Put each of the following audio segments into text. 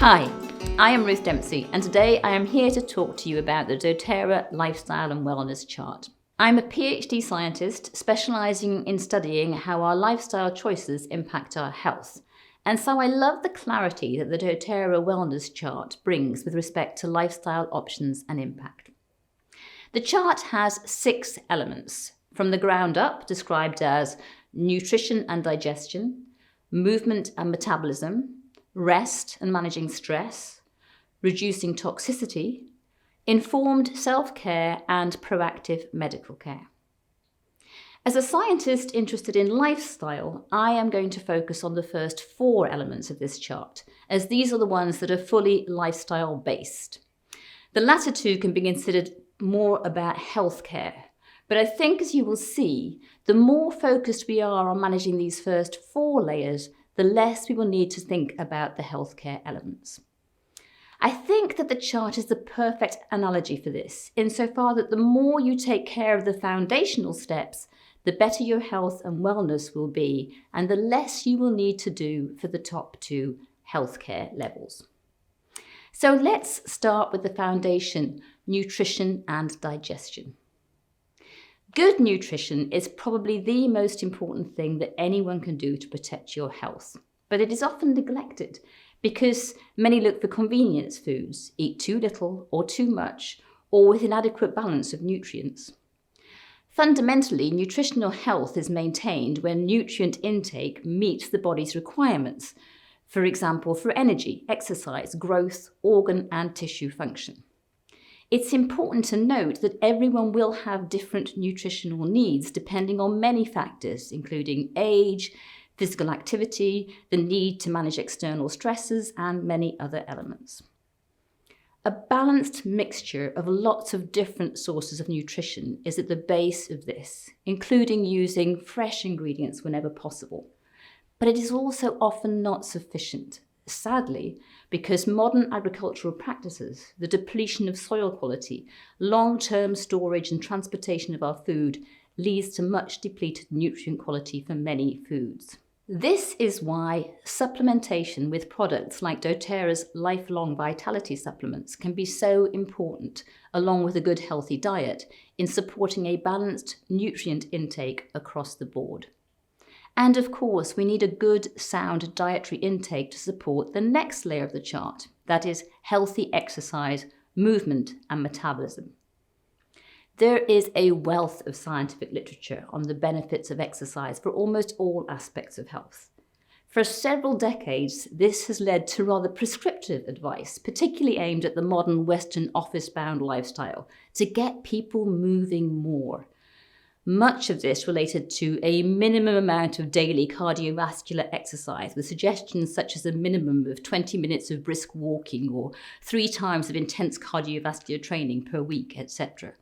Hi, I am Ruth Dempsey, and today I am here to talk to you about the doTERRA Lifestyle and Wellness Chart. I'm a PhD scientist specialising in studying how our lifestyle choices impact our health, and so I love the clarity that the doTERRA Wellness Chart brings with respect to lifestyle options and impact. The chart has 6 elements, from the ground up described as nutrition and digestion, movement and metabolism, rest and managing stress, reducing toxicity, informed self-care, and proactive medical care. As a scientist interested in lifestyle, I am going to focus on the first 4 elements of this chart, as these are the ones that are fully lifestyle-based. The latter 2 can be considered more about healthcare, but I think, as you will see, the more focused we are on managing these first 4 layers, the less we will need to think about the healthcare elements. I think that the chart is the perfect analogy for this, insofar that the more you take care of the foundational steps, the better your health and wellness will be, and the less you will need to do for the top 2 healthcare levels. So let's start with the foundation, nutrition and digestion. Good nutrition is probably the most important thing that anyone can do to protect your health, but it is often neglected because many look for convenience foods, eat too little or too much, or with inadequate balance of nutrients. Fundamentally, nutritional health is maintained when nutrient intake meets the body's requirements, for example, for energy, exercise, growth, organ and tissue function. It's important to note that everyone will have different nutritional needs depending on many factors, including age, physical activity, the need to manage external stresses, and many other elements. A balanced mixture of lots of different sources of nutrition is at the base of this, including using fresh ingredients whenever possible. But it is also often not sufficient, sadly, because modern agricultural practices, the depletion of soil quality, long-term storage and transportation of our food leads to much depleted nutrient quality for many foods. This is why supplementation with products like doTERRA's lifelong vitality supplements can be so important, along with a good healthy diet, in supporting a balanced nutrient intake across the board. And of course, we need a good, sound dietary intake to support the next layer of the chart, that is healthy exercise, movement and metabolism. There is a wealth of scientific literature on the benefits of exercise for almost all aspects of health. For several decades, this has led to rather prescriptive advice, particularly aimed at the modern Western office-bound lifestyle, to get people moving more. Much of this related to a minimum amount of daily cardiovascular exercise, with suggestions such as a minimum of 20 minutes of brisk walking or 3 times of intense cardiovascular training per week, etc.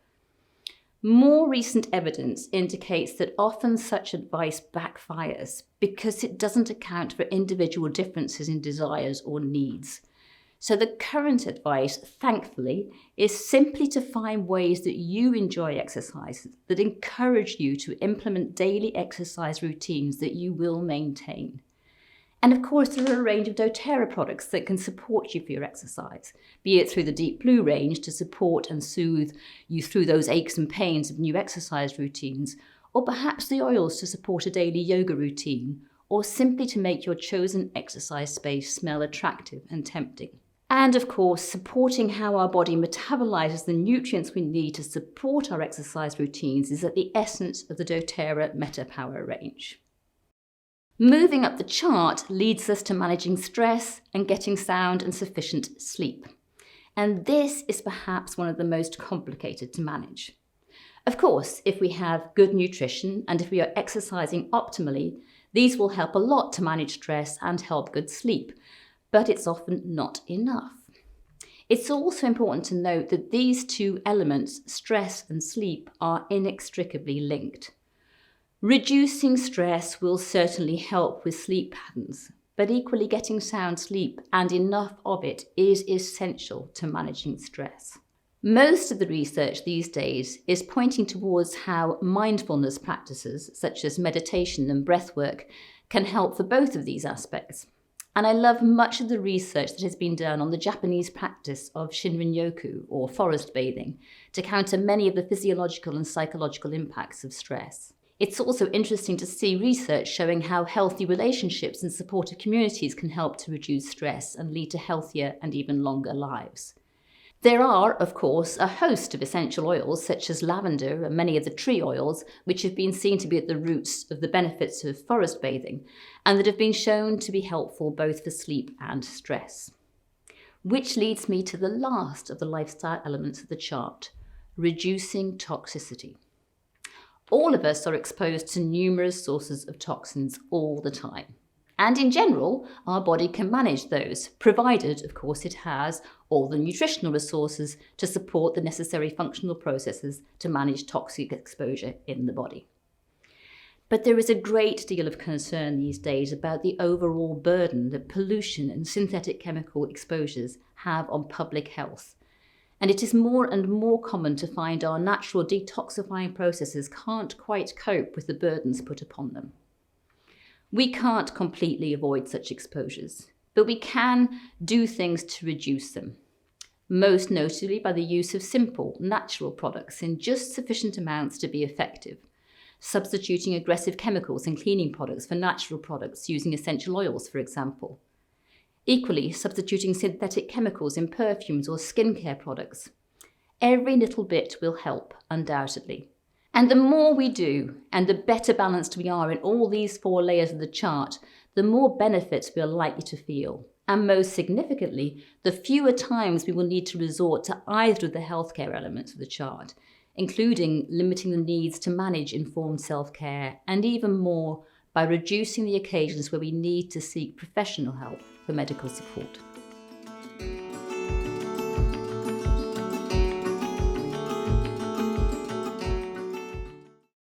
More recent evidence indicates that often such advice backfires because it doesn't account for individual differences in desires or needs. So the current advice, thankfully, is simply to find ways that you enjoy exercise, that encourage you to implement daily exercise routines that you will maintain. And of course, there are a range of doTERRA products that can support you for your exercise, be it through the Deep Blue range to support and soothe you through those aches and pains of new exercise routines, or perhaps the oils to support a daily yoga routine, or simply to make your chosen exercise space smell attractive and tempting. And of course, supporting how our body metabolizes the nutrients we need to support our exercise routines is at the essence of the doTERRA MetaPower range. Moving up the chart leads us to managing stress and getting sound and sufficient sleep. And this is perhaps one of the most complicated to manage. Of course, if we have good nutrition and if we are exercising optimally, these will help a lot to manage stress and help good sleep. But it's often not enough. It's also important to note that these 2 elements, stress and sleep, are inextricably linked. Reducing stress will certainly help with sleep patterns, but equally getting sound sleep and enough of it is essential to managing stress. Most of the research these days is pointing towards how mindfulness practices, such as meditation and breathwork, can help for both of these aspects. And I love much of the research that has been done on the Japanese practice of Shinrin-yoku, or forest bathing, to counter many of the physiological and psychological impacts of stress. It's also interesting to see research showing how healthy relationships and supportive communities can help to reduce stress and lead to healthier and even longer lives. There are, of course, a host of essential oils such as lavender and many of the tree oils which have been seen to be at the roots of the benefits of forest bathing and that have been shown to be helpful both for sleep and stress. Which leads me to the last of the lifestyle elements of the chart, reducing toxicity. All of us are exposed to numerous sources of toxins all the time. And in general, our body can manage those, provided, of course, it has all the nutritional resources to support the necessary functional processes to manage toxic exposure in the body. But there is a great deal of concern these days about the overall burden that pollution and synthetic chemical exposures have on public health. And it is more and more common to find our natural detoxifying processes can't quite cope with the burdens put upon them. We can't completely avoid such exposures, but we can do things to reduce them, most notably by the use of simple, natural products in just sufficient amounts to be effective, substituting aggressive chemicals and cleaning products for natural products using essential oils, for example. Equally, substituting synthetic chemicals in perfumes or skincare products. Every little bit will help, undoubtedly. And the more we do, and the better balanced we are in all these 4 layers of the chart, the more benefits we are likely to feel. And most significantly, the fewer times we will need to resort to either of the healthcare elements of the chart, including limiting the needs to manage informed self-care, and even more by reducing the occasions where we need to seek professional help for medical support.